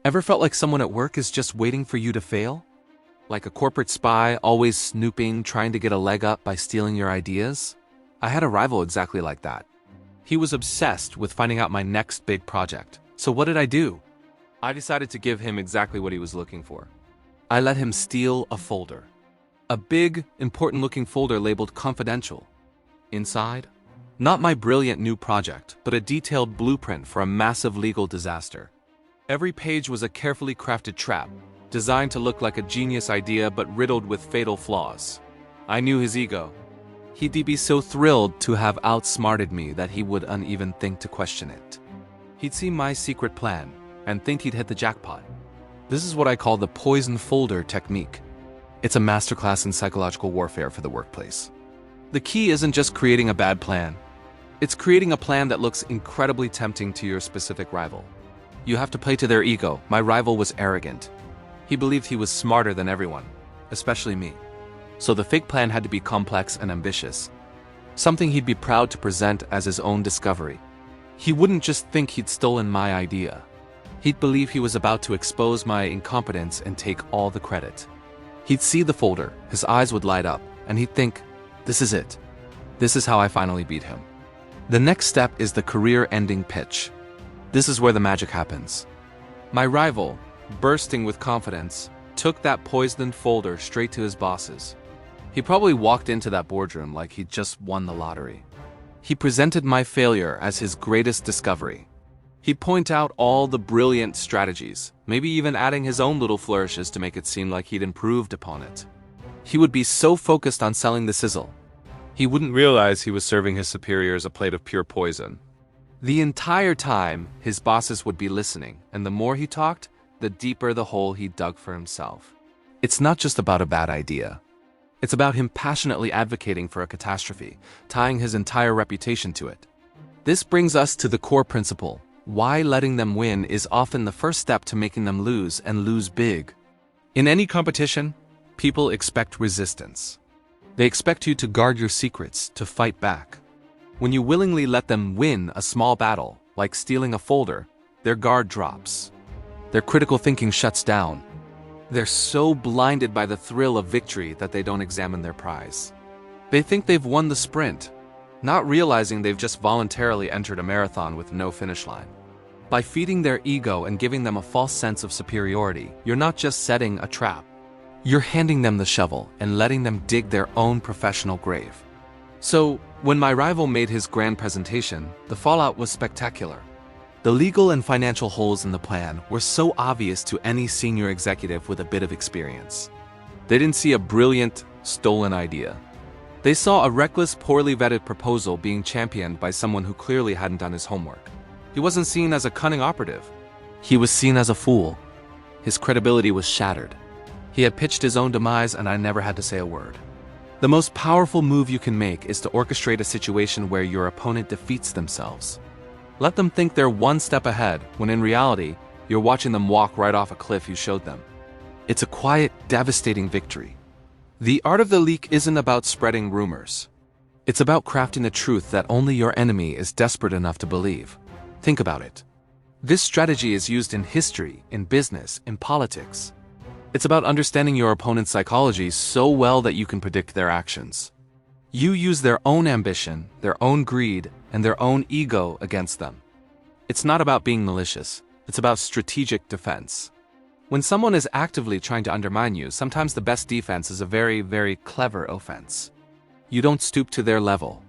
Ever felt like someone at work is just waiting for you to fail? Like a corporate spy, always snooping, trying to get a leg up by stealing your ideas? I had a rival exactly like that. He was obsessed with finding out my next big project. So what did I do? I decided to give him exactly what he was looking for. I let him steal a folder. A big, important-looking folder labeled confidential. Inside, not my brilliant new project, but a detailed blueprint for a massive legal disaster. Every page was a carefully crafted trap, designed to look like a genius idea but riddled with fatal flaws. I knew his ego. He'd be so thrilled to have outsmarted me that he wouldn't even think to question it. He'd see my secret plan and think he'd hit the jackpot. This is what I call the poison folder technique. It's a masterclass in psychological warfare for the workplace. The key isn't just creating a bad plan. It's creating a plan that looks incredibly tempting to your specific rival. You have to play to their ego. My rival was arrogant. He believed he was smarter than everyone, especially me. So the fake plan had to be complex and ambitious. Something he'd be proud to present as his own discovery. He wouldn't just think he'd stolen my idea. He'd believe he was about to expose my incompetence and take all the credit. He'd see the folder, his eyes would light up, and he'd think, this is it. This is how I finally beat him. The next step is the career-ending pitch. This is where the magic happens. My rival, bursting with confidence, took that poisoned folder straight to his bosses. He probably walked into that boardroom like he'd just won the lottery. He presented my failure as his greatest discovery. He'd point out all the brilliant strategies, maybe even adding his own little flourishes to make it seem like he'd improved upon it. He would be so focused on selling the sizzle, he wouldn't realize he was serving his superiors a plate of pure poison. The entire time, his bosses would be listening, and the more he talked, the deeper the hole he dug for himself. It's not just about a bad idea. It's about him passionately advocating for a catastrophe, tying his entire reputation to it. This brings us to the core principle. Why letting them win is often the first step to making them lose, and lose big. In any competition, people expect resistance. They expect you to guard your secrets, to fight back. When you willingly let them win a small battle, like stealing a folder, their guard drops. Their critical thinking shuts down. They're so blinded by the thrill of victory that they don't examine their prize. They think they've won the sprint, not realizing they've just voluntarily entered a marathon with no finish line. By feeding their ego and giving them a false sense of superiority, you're not just setting a trap. You're handing them the shovel and letting them dig their own professional grave. So, when my rival made his grand presentation, the fallout was spectacular. The legal and financial holes in the plan were so obvious to any senior executive with a bit of experience. They didn't see a brilliant, stolen idea. They saw a reckless, poorly vetted proposal being championed by someone who clearly hadn't done his homework. He wasn't seen as a cunning operative. He was seen as a fool. His credibility was shattered. He had pitched his own demise, and I never had to say a word. The most powerful move you can make is to orchestrate a situation where your opponent defeats themselves. Let them think they're one step ahead, when in reality, you're watching them walk right off a cliff you showed them. It's a quiet, devastating victory. The art of the leak isn't about spreading rumors. It's about crafting a truth that only your enemy is desperate enough to believe. Think about it. This strategy is used in history, in business, in politics. It's about understanding your opponent's psychology so well that you can predict their actions. You use their own ambition, their own greed, and their own ego against them. It's not about being malicious. It's about strategic defense. When someone is actively trying to undermine you, sometimes the best defense is a very, very clever offense. You don't stoop to their level.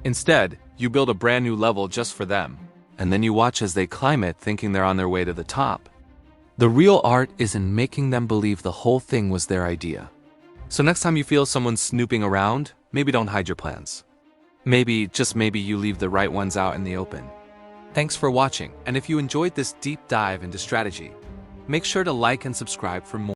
Instead, you build a brand new level just for them, and then you watch as they climb it thinking they're on their way to the top. The real art is in making them believe the whole thing was their idea. So next time you feel someone snooping around, maybe don't hide your plans. Maybe, just maybe, you leave the right ones out in the open. Thanks for watching, and if you enjoyed this deep dive into strategy, make sure to like and subscribe for more.